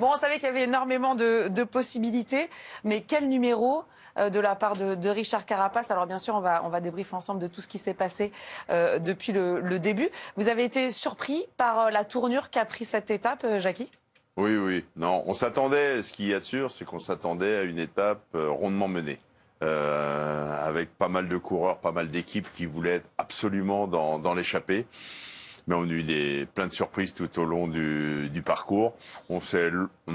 Bon, on savait qu'il y avait énormément de possibilités, mais quel numéro de la part de Richard Carapace? Alors bien sûr, on va débriefer ensemble de tout ce qui s'est passé depuis le début. Vous avez été surpris par la tournure qu'a pris cette étape, Jackie? Oui, oui. Non, on s'attendait, ce qu'il y a de sûr, c'est qu'on s'attendait à une étape rondement menée. Avec pas mal de coureurs, pas mal d'équipes qui voulaient être absolument dans l'échappée. Mais on a eu plein de surprises tout au long du parcours. On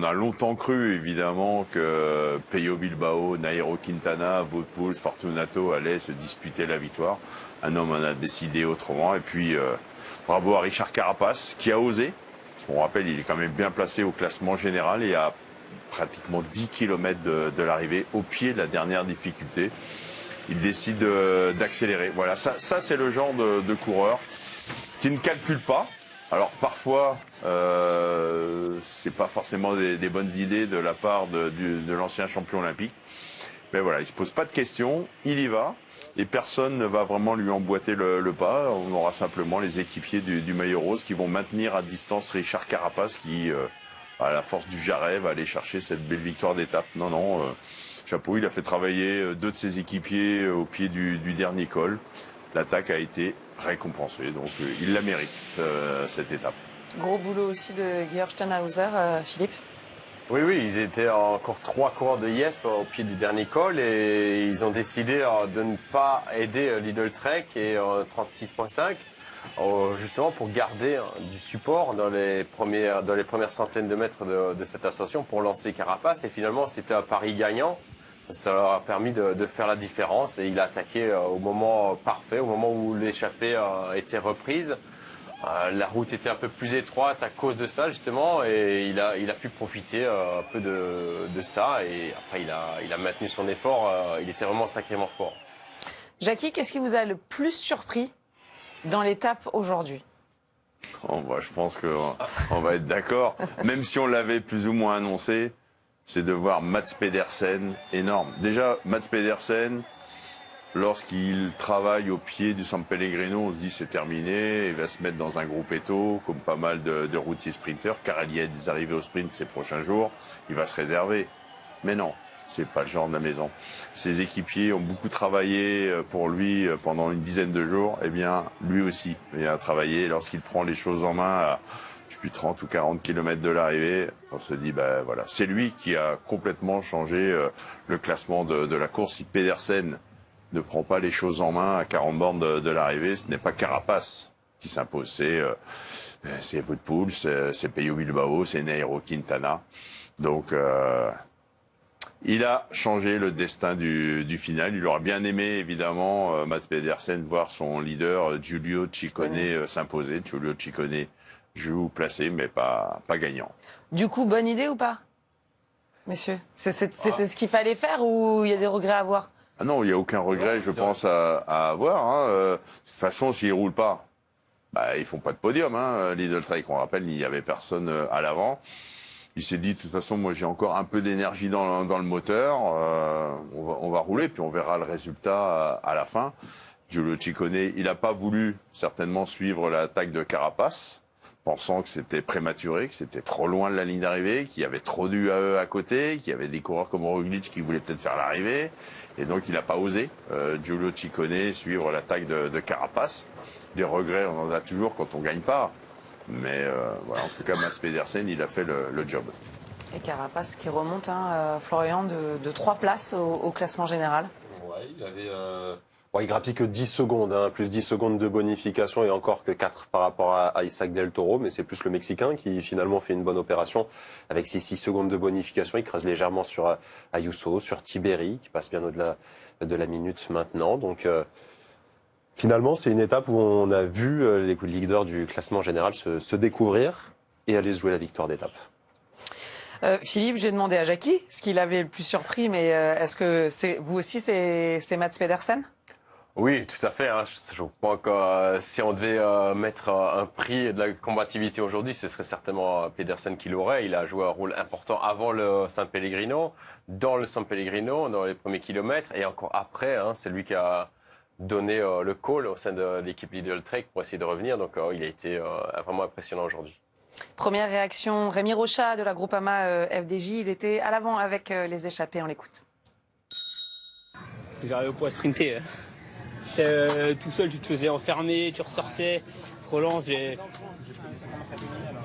a longtemps cru, évidemment, que Peyo Bilbao, Nairo Quintana, Wout Poels, Fortunato allaient se disputer la victoire. Un homme en a décidé autrement. Et puis, bravo à Richard Carapace, qui a osé. On rappelle, il est quand même bien placé au classement général et à pratiquement 10 km de l'arrivée, au pied de la dernière difficulté. Il décide d'accélérer. Voilà, ça c'est le genre de coureur qui ne calcule pas. Alors parfois, c'est pas forcément des bonnes idées de la part de l'ancien champion olympique. Mais voilà, il se pose pas de questions, il y va. Et personne ne va vraiment lui emboîter le pas. On aura simplement les équipiers du maillot rose qui vont maintenir à distance Richard Carapace qui, à la force du jarret, va aller chercher cette belle victoire d'étape. Non, chapeau, il a fait travailler deux de ses équipiers au pied du dernier col. L'attaque a été récompensée, donc il la mérite, cette étape. Gros boulot aussi de Georg Steinhauser, Philippe. Oui, ils étaient encore 3 coureurs de IF au pied du dernier col et ils ont décidé de ne pas aider Lidl Trek et 36.5 justement pour garder du support dans les premières centaines de mètres de cette ascension pour lancer Carapace. Et finalement, c'était un pari gagnant. Ça leur a permis de faire la différence et il a attaqué au moment parfait, au moment où l'échappée était reprise. La route était un peu plus étroite à cause de ça justement et il a pu profiter un peu de ça et après il a maintenu son effort, il était vraiment sacrément fort. Jackie, qu'est-ce qui vous a le plus surpris dans l'étape aujourd'hui? Je pense qu'on va être d'accord, même si on l'avait plus ou moins annoncé, c'est de voir Mats Pedersen énorme. Déjà, Mats Pedersen, lorsqu'il travaille au pied du San Pellegrino, on se dit c'est terminé, il va se mettre dans un groupe Eto, comme pas mal de routiers sprinteurs, car il y a des arrivées au sprint ces prochains jours, il va se réserver. Mais non, c'est pas le genre de la maison. Ses équipiers ont beaucoup travaillé pour lui pendant une dizaine de jours, eh bien, lui aussi, il a travaillé. Lorsqu'il prend les choses en main à plus 30 ou 40 km de l'arrivée, on se dit, voilà, c'est lui qui a complètement changé le classement de la course. Si Pedersen ne prend pas les choses en main à 40 bornes de l'arrivée, ce n'est pas Carapace qui s'impose, c'est Wout Poels, c'est Peyo Bilbao, c'est Nairo Quintana. Donc, il a changé le destin du final. Il aurait bien aimé, évidemment, Mats Pedersen, voir son leader Giulio Ciccone s'imposer. Giulio Ciccone joue placé, mais pas gagnant. Du coup, bonne idée ou pas, messieurs? C'était ce qu'il fallait faire ou il y a des regrets à avoir? Ah non, il n'y a aucun regret, je pense, à avoir. De toute façon, s'ils ne roulent pas, ils font pas de podium. Lidl Trek, on rappelle, il n'y avait personne à l'avant. Il s'est dit, de toute façon, moi j'ai encore un peu d'énergie dans le moteur. On va rouler, puis on verra le résultat à la fin. Giulio Ciccone, il n'a pas voulu certainement suivre l'attaque de Carapace, pensant que c'était prématuré, que c'était trop loin de la ligne d'arrivée, qu'il y avait trop d'UAE à côté, qu'il y avait des coureurs comme Roglic qui voulaient peut-être faire l'arrivée. Et donc il n'a pas osé, Giulio Ciccone, suivre l'attaque de Carapace. Des regrets, on en a toujours quand on ne gagne pas. Mais voilà, en tout cas, Mats Pedersen, il a fait le job. Et Carapace qui remonte, Florian, de 3 places au classement général. Ouais, il avait... il grappille que 10 secondes, plus 10 secondes de bonification et encore que 4 par rapport à Isaac Del Toro, mais c'est plus le Mexicain qui finalement fait une bonne opération avec ses 6 secondes de bonification. Il creuse légèrement sur Ayuso, sur Tiberi, qui passe bien au-delà de la minute maintenant. Donc finalement, c'est une étape où on a vu les leaders du classement général se découvrir et aller se jouer la victoire d'étape. Philippe, j'ai demandé à Jackie ce qu'il avait le plus surpris, mais est-ce que vous aussi, c'est Mats Pedersen? Oui, tout à fait. Je crois que si on devait mettre un prix de la combativité aujourd'hui, ce serait certainement Pedersen qui l'aurait. Il a joué un rôle important avant le San Pellegrino, dans le San Pellegrino, dans les premiers kilomètres, et encore après. C'est lui qui a donné le call au sein de l'équipe Lidl Trek pour essayer de revenir. Donc il a été vraiment impressionnant aujourd'hui. Première réaction, Rémi Rocha de la Groupama FDJ, il était à l'avant avec les échappés, on l'écoute. J'arrivais pas à sprinter. Tout seul, tu te faisais enfermer, tu ressortais, relance,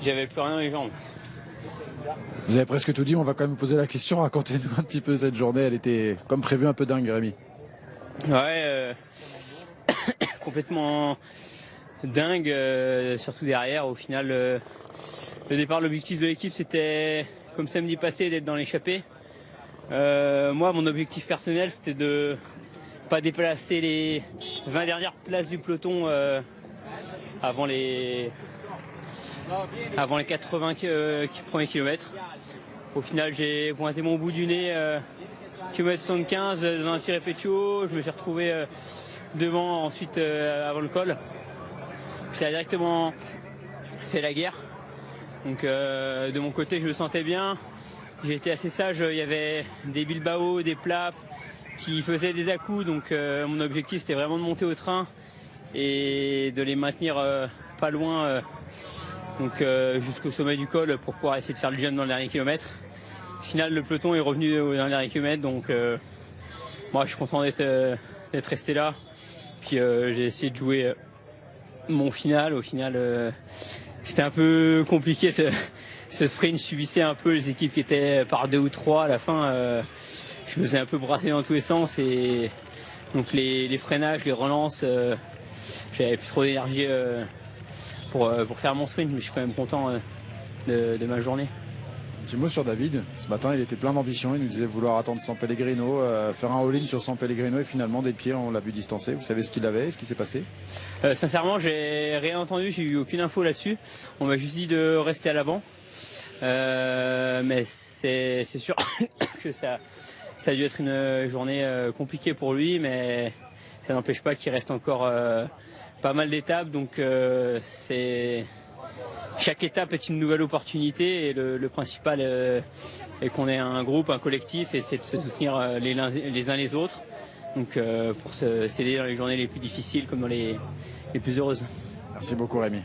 j'avais plus rien dans les jambes. Vous avez presque tout dit, on va quand même vous poser la question. Racontez-nous un petit peu cette journée, elle était comme prévu un peu dingue, Rémi. Ouais, complètement dingue, surtout derrière. Au final, le départ, l'objectif de l'équipe, c'était, comme samedi passé, d'être dans l'échappée. Moi, mon objectif personnel, c'était de pas déplacer les 20 dernières places du peloton avant les 80 premiers kilomètres. Au final, j'ai pointé mon bout du nez, kilomètre 75 dans un tir répétio. Je me suis retrouvé devant ensuite avant le col. Ça a directement fait la guerre. Donc de mon côté, je me sentais bien. J'ai été assez sage. Il y avait des Bilbao, des Plap qui faisaient des à-coups. Donc mon objectif, c'était vraiment de monter au train et de les maintenir pas loin. Donc jusqu'au sommet du col pour pouvoir essayer de faire le jump dans le dernier kilomètre. Au final, le peloton est revenu au dernier kilomètre, donc moi je suis content d'être resté là. Puis j'ai essayé de jouer mon final. Au final, c'était un peu compliqué ce sprint. Je subissais un peu les équipes qui étaient par 2 ou 3 à la fin. Je me faisais un peu brasser dans tous les sens et donc les freinages, les relances, j'avais plus trop d'énergie pour faire mon sprint, mais je suis quand même content de ma journée. Un petit mot sur David. Ce matin, il était plein d'ambition. Il nous disait vouloir attendre San Pellegrino, faire un all-in sur San Pellegrino et finalement, dès le pied, on l'a vu distancer. Vous savez ce qu'il avait, ce qui s'est passé? Sincèrement, j'ai rien entendu, j'ai eu aucune info là-dessus. On m'a juste dit de rester à l'avant. Mais c'est sûr que ça a dû être une journée compliquée pour lui, mais ça n'empêche pas qu'il reste encore pas mal d'étapes. Donc chaque étape est une nouvelle opportunité et le principal est qu'on ait un groupe, un collectif et c'est de se soutenir les uns les autres. Donc pour s'aider dans les journées les plus difficiles comme dans les plus heureuses. Merci beaucoup Rémi.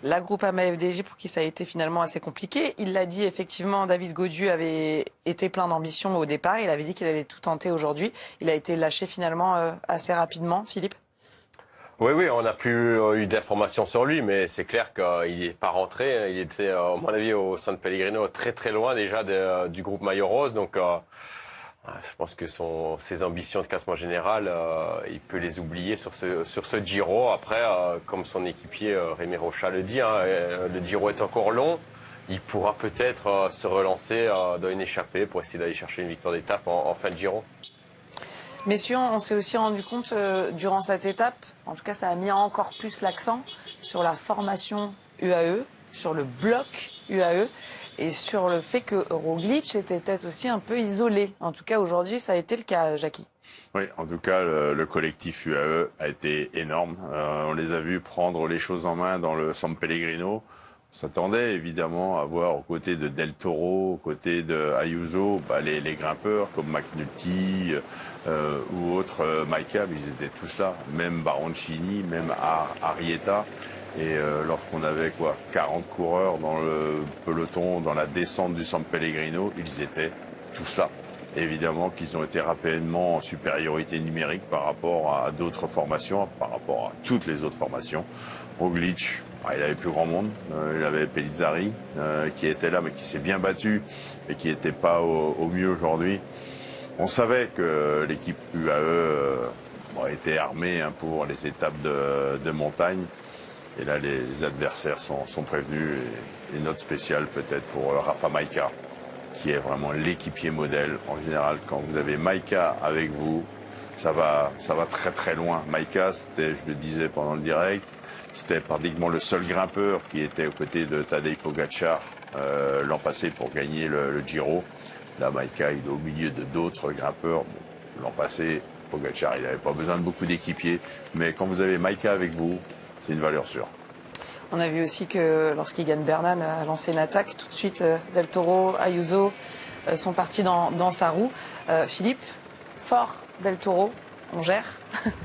La Groupama FDJ pour qui ça a été finalement assez compliqué. Il l'a dit effectivement, David Gaudu avait été plein d'ambition au départ. Il avait dit qu'il allait tout tenter aujourd'hui. Il a été lâché finalement assez rapidement. Philippe? Oui, on n'a plus eu d'informations sur lui, mais c'est clair qu'il n'est pas rentré. Il était, à mon avis, au San Pellegrino très très loin déjà du groupe Maillot Rose. Donc je pense que ses ambitions de classement général, il peut les oublier sur ce Giro. Après, comme son équipier Rémi Rocha le dit, le Giro est encore long. Il pourra peut-être se relancer dans une échappée pour essayer d'aller chercher une victoire d'étape en fin de Giro. Messieurs, on s'est aussi rendu compte durant cette étape, en tout cas ça a mis encore plus l'accent sur la formation UAE, sur le bloc UAE et sur le fait que Roglic était peut-être aussi un peu isolé. En tout cas aujourd'hui ça a été le cas, Jackie. Oui, en tout cas le collectif UAE a été énorme. On les a vus prendre les choses en main dans le San Pellegrino. On s'attendait évidemment à voir aux côtés de Del Toro, aux côtés de Ayuso, les grimpeurs comme McNulty ou autres, Maika, mais ils étaient tous là. Même Baroncini, même Arrieta. Et lorsqu'on avait 40 coureurs dans le peloton, dans la descente du San Pellegrino, ils étaient tous là. Évidemment qu'ils ont été rapidement en supériorité numérique par rapport à d'autres formations, par rapport à toutes les autres formations. Roglic, il avait plus grand monde. Il avait Pellizzari qui était là, mais qui s'est bien battu et qui n'était pas au mieux aujourd'hui. On savait que l'équipe UAE était armée pour les étapes de montagne. Et là, les adversaires sont prévenus. Et note spéciale peut-être pour Rafa Maika, qui est vraiment l'équipier modèle. En général, quand vous avez Maika avec vous, ça va très très loin. Maika, c'était, je le disais pendant le direct, c'était pratiquement le seul grimpeur qui était aux côtés de Tadej Pogačar l'an passé pour gagner le Giro. Là, Maika, il est au milieu de d'autres grimpeurs. L'an passé, Pogačar, il n'avait pas besoin de beaucoup d'équipiers. Mais quand vous avez Maika avec vous, c'est une valeur sûre. On a vu aussi que lorsqu'il gagne Bernal a lancé une attaque, tout de suite Del Toro, Ayuso sont partis dans sa roue. Philippe, fort Del Toro, on gère.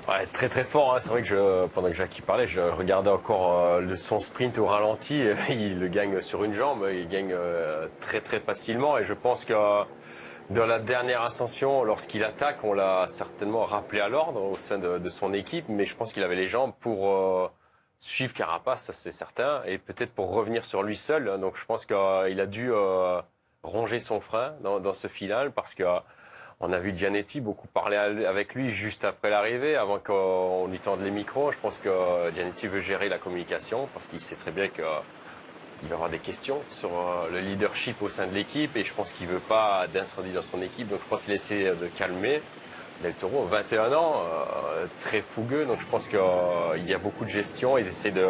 Ouais, très très fort. Hein. C'est vrai que pendant que Jackie parlait, je regardais encore son sprint au ralenti. Il le gagne sur une jambe, il gagne très très facilement. Et je pense que dans la dernière ascension, lorsqu'il attaque, on l'a certainement rappelé à l'ordre au sein de son équipe. Mais je pense qu'il avait les jambes pour suivre Carapace, ça c'est certain, et peut-être pour revenir sur lui seul. Donc je pense qu'il a dû ronger son frein dans ce final parce que on a vu Gianetti beaucoup parler avec lui juste après l'arrivée, avant qu'on lui tende les micros. Je pense que Gianetti veut gérer la communication parce qu'il sait très bien qu'il va y avoir des questions sur le leadership au sein de l'équipe et je pense qu'il veut pas d'incendie dans son équipe. Donc je pense qu'il essaie de calmer. Del Toro, 21 ans, très fougueux, donc je pense qu'il y a beaucoup de gestion, ils essaient de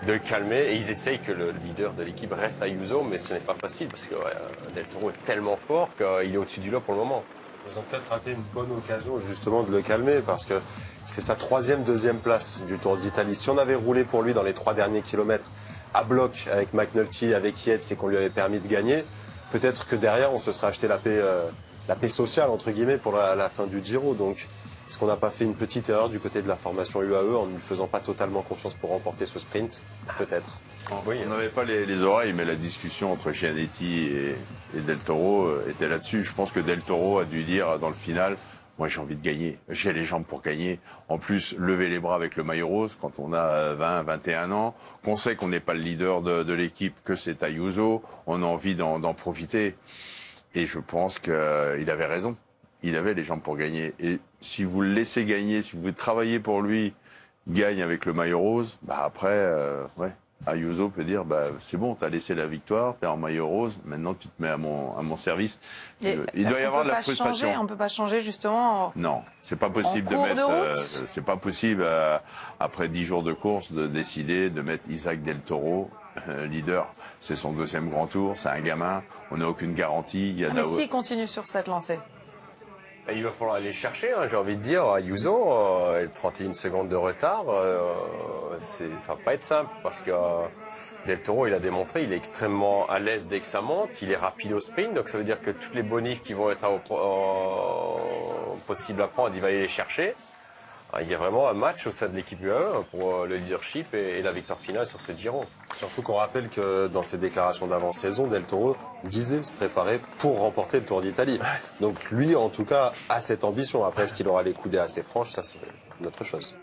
le calmer et ils essayent que le leader de l'équipe reste Ayuso, mais ce n'est pas facile parce que Del Toro est tellement fort qu'il est au-dessus du lot pour le moment. Ils ont peut-être raté une bonne occasion justement de le calmer parce que c'est sa deuxième place du Tour d'Italie. Si on avait roulé pour lui dans les 3 derniers kilomètres à bloc avec McNulty, avec Yates et qu'on lui avait permis de gagner, peut-être que derrière on se serait acheté la paix sociale entre guillemets pour la fin du Giro. Donc est-ce qu'on n'a pas fait une petite erreur du côté de la formation UAE en ne lui faisant pas totalement confiance pour remporter ce sprint? Peut-être. Oui, on n'avait pas les oreilles, mais la discussion entre Gianetti et Del Toro était là-dessus. Je pense que Del Toro a dû dire dans le final, moi j'ai envie de gagner, j'ai les jambes pour gagner. En plus, lever les bras avec le maillot rose quand on a 20, 21 ans, qu'on sait qu'on n'est pas le leader de l'équipe, que c'est Ayuso, on a envie d'en profiter. Et je pense qu'il avait raison. Il avait les jambes pour gagner. Et si vous le laissez gagner, si vous travaillez pour lui, gagne avec le maillot rose, bah après, ouais. Ayuso peut dire c'est bon, t'as laissé la victoire, t'es en maillot rose, maintenant tu te mets à mon service. Il doit y avoir de la frustration. On peut pas changer justement. Non, c'est pas possible de mettre. C'est pas possible après 10 jours de course de décider de mettre Isaac Del Toro leader. C'est son 2e grand tour, c'est un gamin. On n'a aucune garantie. Mais s'il continue sur cette lancée. Il va falloir aller chercher, hein, j'ai envie de dire, Ayuso, 31 secondes de retard, ça va pas être simple parce que Del Toro, il a démontré, il est extrêmement à l'aise dès que ça monte, il est rapide au sprint, donc ça veut dire que toutes les bonifs qui vont être possibles à prendre, il va aller les chercher. Il y a vraiment un match au sein de l'équipe UAE pour le leadership et la victoire finale sur ce Giro. Surtout qu'on rappelle que dans ses déclarations d'avant-saison, Del Toro disait se préparer pour remporter le Tour d'Italie. Donc lui, en tout cas, a cette ambition. Après, est-ce qu'il aura les coudées assez franches, ça c'est une autre chose.